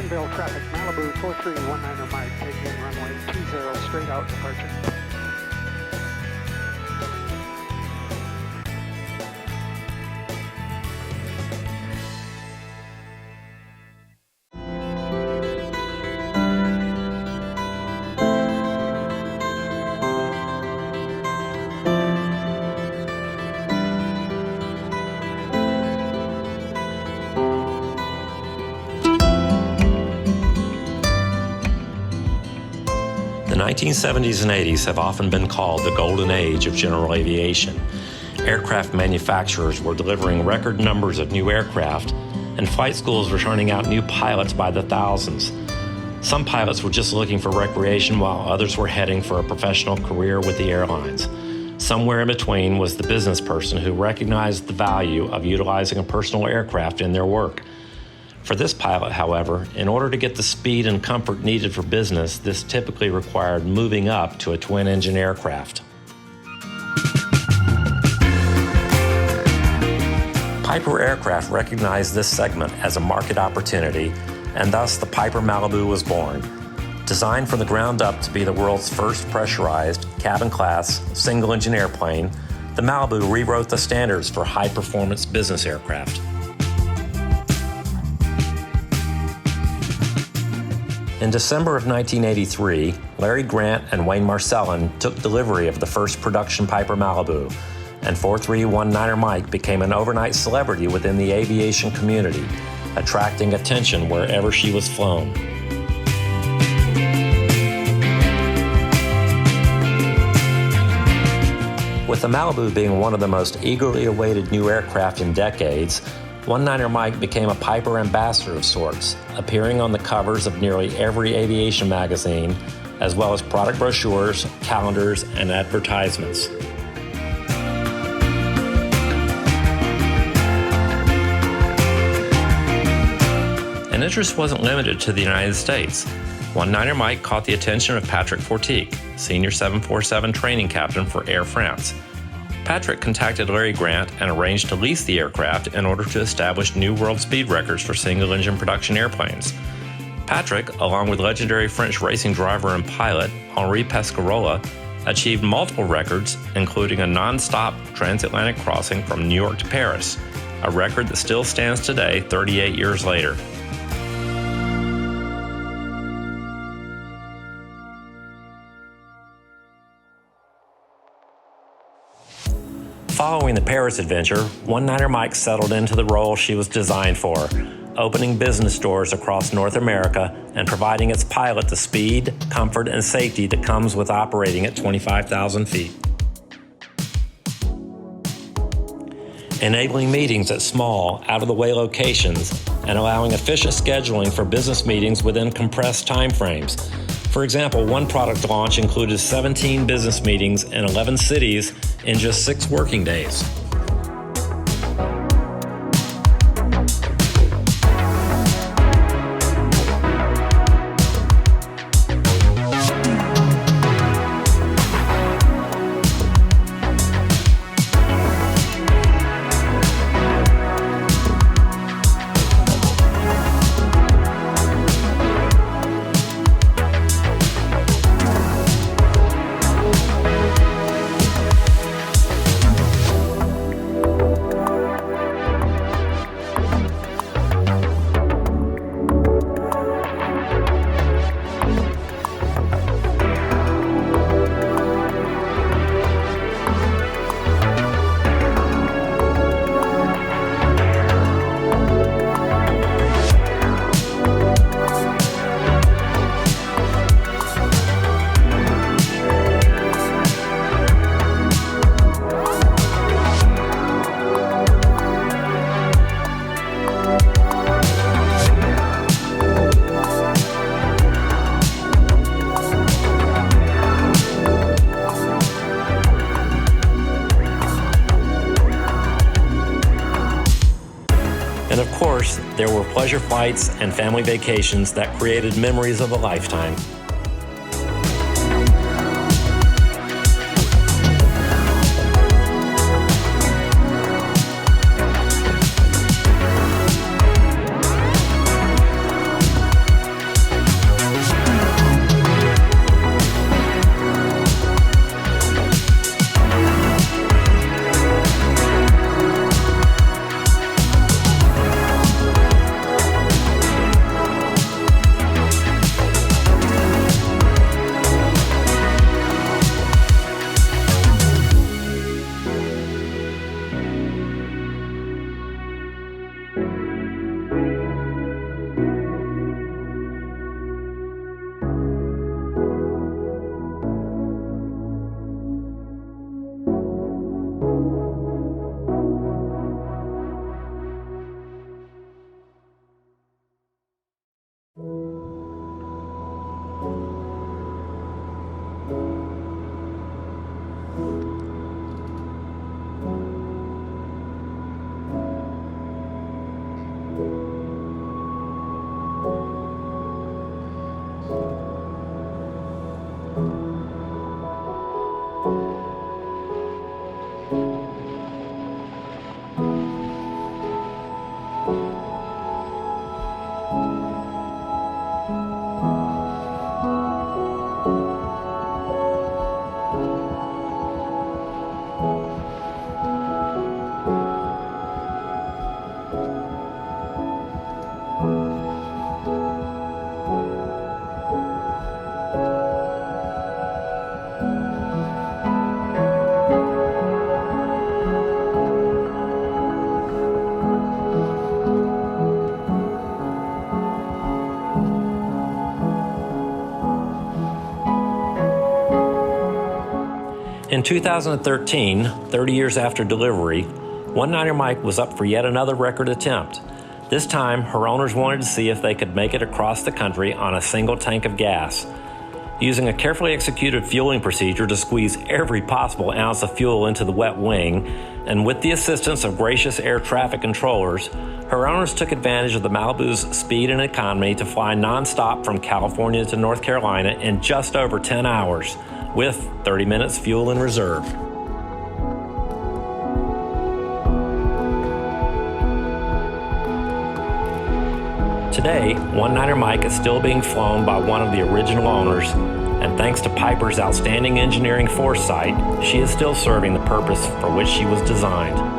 Greenville traffic, Malibu 4319 Mike, taking runway 20 straight out departure. The 1970s and 80s have often been called the golden age of general aviation. Aircraft manufacturers were delivering record numbers of new aircraft, and flight schools were turning out new pilots by the thousands. Some pilots were just looking for recreation, while others were heading for a professional career with the airlines. Somewhere in between was the business person who recognized the value of utilizing a personal aircraft in their work. For this pilot, however, in order to get the speed and comfort needed for business, this typically required moving up to a twin-engine aircraft. Piper Aircraft recognized this segment as a market opportunity, and thus the Piper Malibu was born. Designed from the ground up to be the world's first pressurized, cabin-class, single-engine airplane, the Malibu rewrote the standards for high-performance business aircraft. In December of 1983, Larry Grant and Wayne Marcellin took delivery of the first production Piper Malibu, and 4319 Mike became an overnight celebrity within the aviation community, attracting attention wherever she was flown. With the Malibu being one of the most eagerly awaited new aircraft in decades, 19er Mike became a Piper ambassador of sorts, appearing on the covers of nearly every aviation magazine, as well as product brochures, calendars, and advertisements. And interest wasn't limited to the United States. 19er Mike caught the attention of Patrick Fortique, Senior 747 training captain for Air France. Patrick contacted Larry Grant and arranged to lease the aircraft in order to establish new world speed records for single-engine production airplanes. Patrick, along with legendary French racing driver and pilot Henri Pescarola, achieved multiple records, including a non-stop transatlantic crossing from New York to Paris, a record that still stands today 38 years later. Following the Paris adventure, 19er Mike settled into the role she was designed for, opening business doors across North America and providing its pilot the speed, comfort, and safety that comes with operating at 25,000 feet. Enabling meetings at small, out-of-the-way locations and allowing efficient scheduling for business meetings within compressed timeframes. For example, one product launch included 17 business meetings in 11 cities in just 6 working days. And of course, there were pleasure flights and family vacations that created memories of a lifetime. In 2013, 30 years after delivery, 1-Niner Mike was up for yet another record attempt. This time, her owners wanted to see if they could make it across the country on a single tank of gas. Using a carefully executed fueling procedure to squeeze every possible ounce of fuel into the wet wing, and with the assistance of gracious air traffic controllers, her owners took advantage of the Malibu's speed and economy to fly nonstop from California to North Carolina in just over 10 hours, with 30 minutes fuel in reserve. Today, 1-Niner Mike is still being flown by one of the original owners, and thanks to Piper's outstanding engineering foresight, she is still serving the purpose for which she was designed.